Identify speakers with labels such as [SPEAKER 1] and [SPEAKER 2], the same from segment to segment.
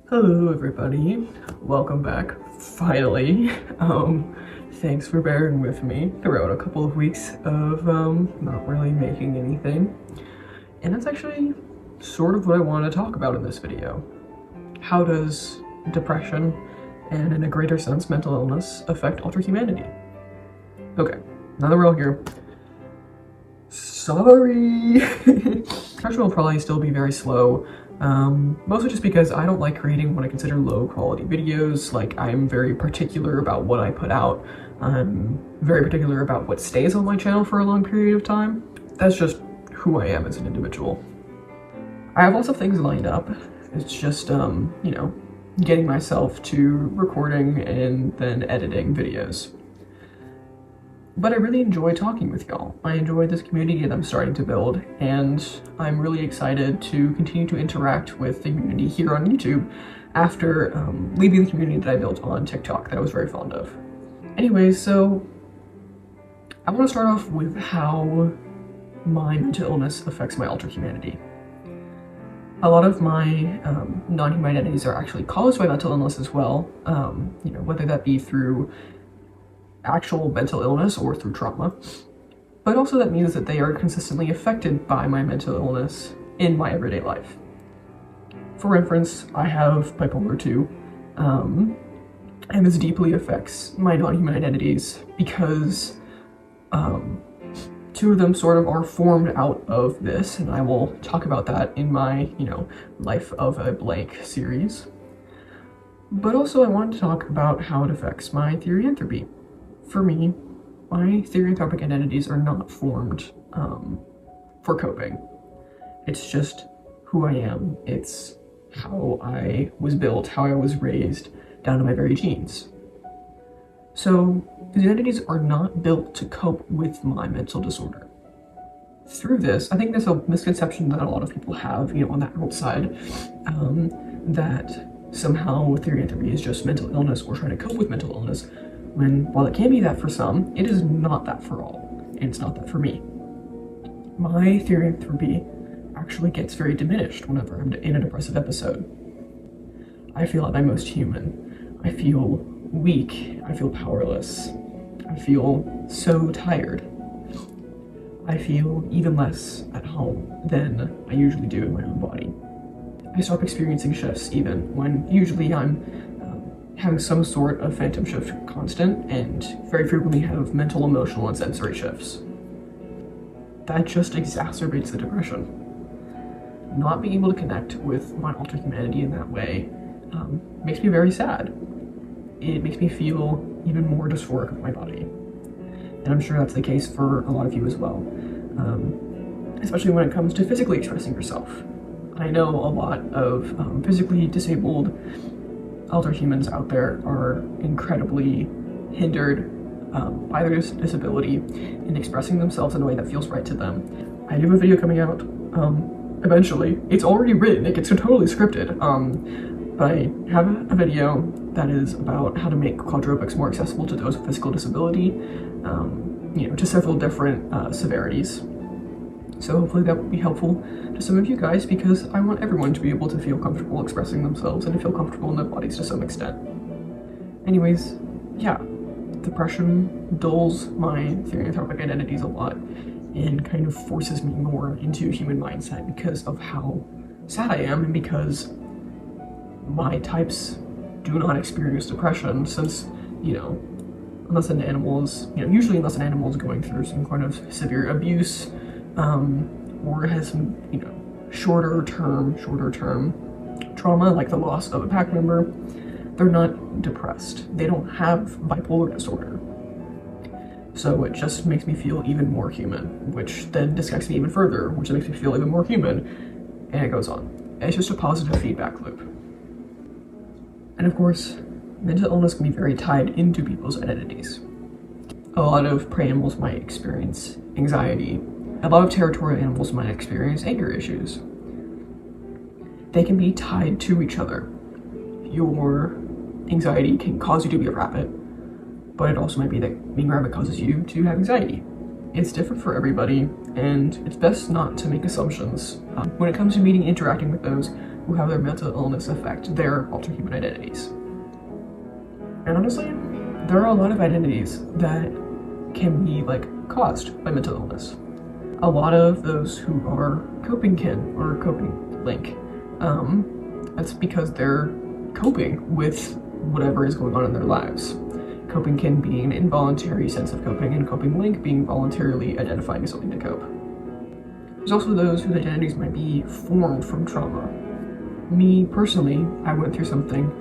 [SPEAKER 1] Hello everybody, welcome back, finally. Thanks for bearing with me throughout a couple of weeks of not really making anything. And that's actually sort of what I want to talk about in this video. How does depression, and in a greater sense mental illness, affect Alterhumanity? Okay, now that we're all here, sorry! Depression will probably still be very slow. Mostly just because I don't like creating what I consider low quality videos. Like, I'm very particular about what I put out. I'm very particular about what stays on my channel for a long period of time. That's just who I am as an individual. I have lots of things lined up. It's just, you know, getting myself to recording and then editing videos. But I really enjoy talking with y'all. I enjoy this community that I'm starting to build, and I'm really excited to continue to interact with the community here on YouTube after leaving the community that I built on TikTok that I was very fond of. Anyways, so I want to start off with how my mental illness affects my Alterhumanity. A lot of my non-human identities are actually caused by mental illness as well, you know, whether that be through actual mental illness or through trauma, but also that means that they are consistently affected by my mental illness in my everyday life. For instance, I have bipolar 2, and this deeply affects my non-human identities because two of them sort of are formed out of this, and I will talk about that in my, you know, Life of a Blank series. But also I wanted to talk about how it affects my therianthropy. For me, my therianthropic identities are not formed for coping. It's just who I am. It's how I was built, how I was raised, down to my very genes. So these identities are not built to cope with my mental disorder. Through this, I think there's a misconception that a lot of people have, you know, on the outside, that somehow therianthropy is just mental illness or trying to cope with mental illness. When, while it can be that for some, it is not that for all, and it's not that for me. My therianthropy actually gets very diminished whenever I'm in a depressive episode. I feel at my most human. I feel weak. I feel powerless. I feel so tired. I feel even less at home than I usually do in my own body. I stop experiencing shifts even when usually I'm having some sort of phantom shift constant, and very frequently have mental, emotional, and sensory shifts. That just exacerbates the depression. Not being able to connect with my Alterhumanity in that way makes me very sad. It makes me feel even more dysphoric of my body. And I'm sure that's the case for a lot of you as well. Especially when it comes to physically expressing yourself. I know a lot of physically disabled Alterhumans out there are incredibly hindered by their disability in expressing themselves in a way that feels right to them. I do have a video coming out eventually. It's already written, it gets totally scripted, but I have a video that is about how to make quadropics more accessible to those with physical disability, you know, to several different severities. So hopefully that will be helpful to some of you guys, because I want everyone to be able to feel comfortable expressing themselves and to feel comfortable in their bodies to some extent. Anyways, yeah, depression dulls my therianthropic identities a lot and kind of forces me more into human mindset because of how sad I am, and because my types do not experience depression since, you know, unless an animal is, you know, usually unless an animal is going through some kind of severe abuse, or has some, you know, shorter term trauma, like the loss of a pack member, they're not depressed. They don't have bipolar disorder. So it just makes me feel even more human, which then disconnects me even further, which makes me feel even more human, and it goes on. It's just a positive feedback loop. And of course, mental illness can be very tied into people's identities. A lot of prey animals might experience anxiety. A lot of territorial animals might experience anger issues. They can be tied to each other. Your anxiety can cause you to be a rabbit, but it also might be that being a rabbit causes you to have anxiety. It's different for everybody, and it's best not to make assumptions. When it comes to meeting and interacting with those, who have their mental illness affect their Alterhuman identities. And honestly, there are a lot of identities that can be caused by mental illness. A lot of those who are coping kin or coping link, that's because they're coping with whatever is going on in their lives. Coping kin being an involuntary sense of coping, and coping link being voluntarily identifying as something to cope. There's also those whose identities might be formed from trauma. Me personally, I went through something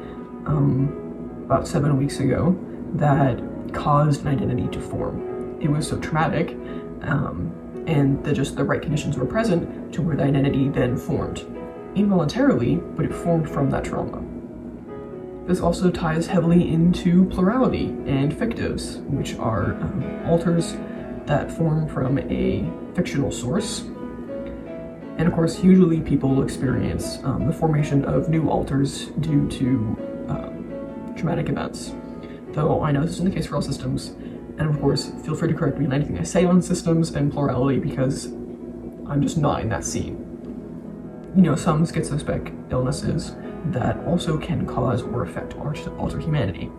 [SPEAKER 1] about 7 weeks ago that caused an identity to form. It was so traumatic, and the right conditions were present to where the identity then formed. Involuntarily, but it formed from that trauma. This also ties heavily into plurality and fictives, which are alters that form from a fictional source. And of course, usually people experience the formation of new alters due to traumatic events. Though I know this isn't the case for all systems, and of course, feel free to correct me on anything I say on systems and plurality because I'm just not in that scene. You know, some schizospec illnesses that also can cause or affect Alterhumanity.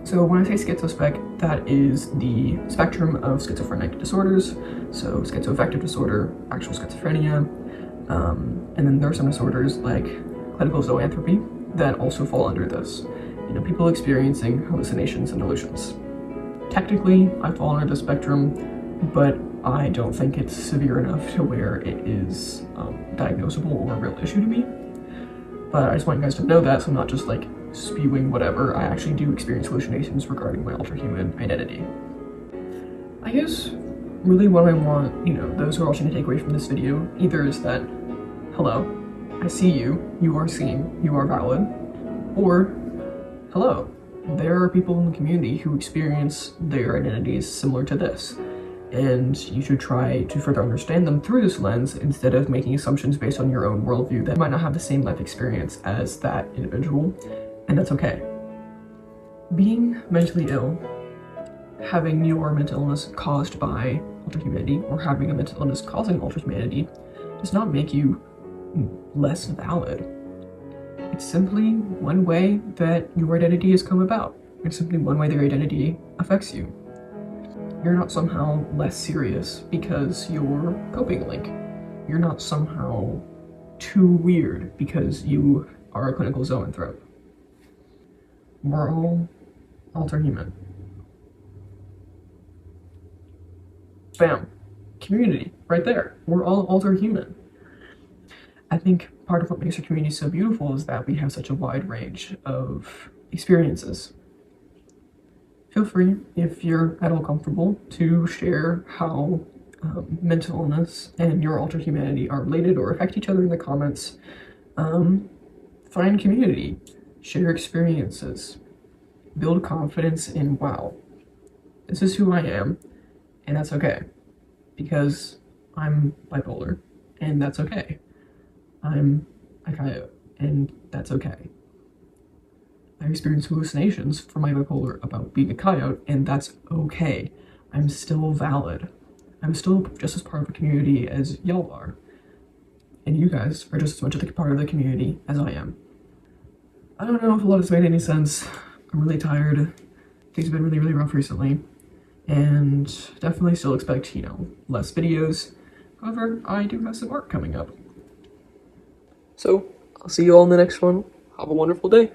[SPEAKER 1] So when I say schizospec, that is the spectrum of schizophrenic disorders, so schizoaffective disorder, actual schizophrenia, and then there are some disorders like clinical zoanthropy that also fall under this. You know, people experiencing hallucinations and delusions. Technically, I fall under the spectrum, but I don't think it's severe enough to where it is diagnosable or a real issue to me. But I just want you guys to know that, so I'm not just spewing whatever. I actually do experience hallucinations regarding my Alterhuman identity. I guess really what I want, those who are watching to take away from this video, either is that, hello, I see you, you are seen, you are valid, or, hello, there are people in the community who experience their identities similar to this, and you should try to further understand them through this lens instead of making assumptions based on your own worldview that might not have the same life experience as that individual, and that's okay. Being mentally ill, having your mental illness caused by Alterhumanity, or having a mental illness causing Alterhumanity, does not make you less valid. It's simply one way that your identity has come about. It's simply one way their identity affects you. You're not somehow less serious because you're coping link. You're not somehow too weird because you are a clinical zoanthrope. We're all Alterhuman. Bam. Community, right there. We're all Alterhuman. I think part of what makes our community so beautiful is that we have such a wide range of experiences. Feel free, if you're at all comfortable, to share how mental illness and your Alterhumanity are related or affect each other in the comments. Find community, share experiences, build confidence in, wow, this is who I am, and that's okay, because I'm bipolar, and that's okay. I'm a coyote, and that's okay. I experience hallucinations from my bipolar about being a coyote, and that's okay. I'm still valid. I'm still just as part of a community as y'all are. And you guys are just as much a part of the community as I am. I don't know if a lot of this made any sense. I'm really tired. Things have been really, really rough recently. And definitely still expect, less videos. However, I do have some art coming up. So, I'll see you all in the next one. Have a wonderful day.